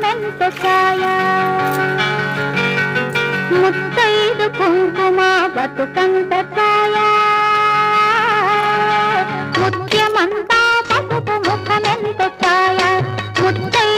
ముఖమెంత ఛాయ ముత్తైదు కుంకుమ బతుకంత ఛాయ ముత్యమంతా పసుపు ముఖమెంత ఛాయ ముత్తై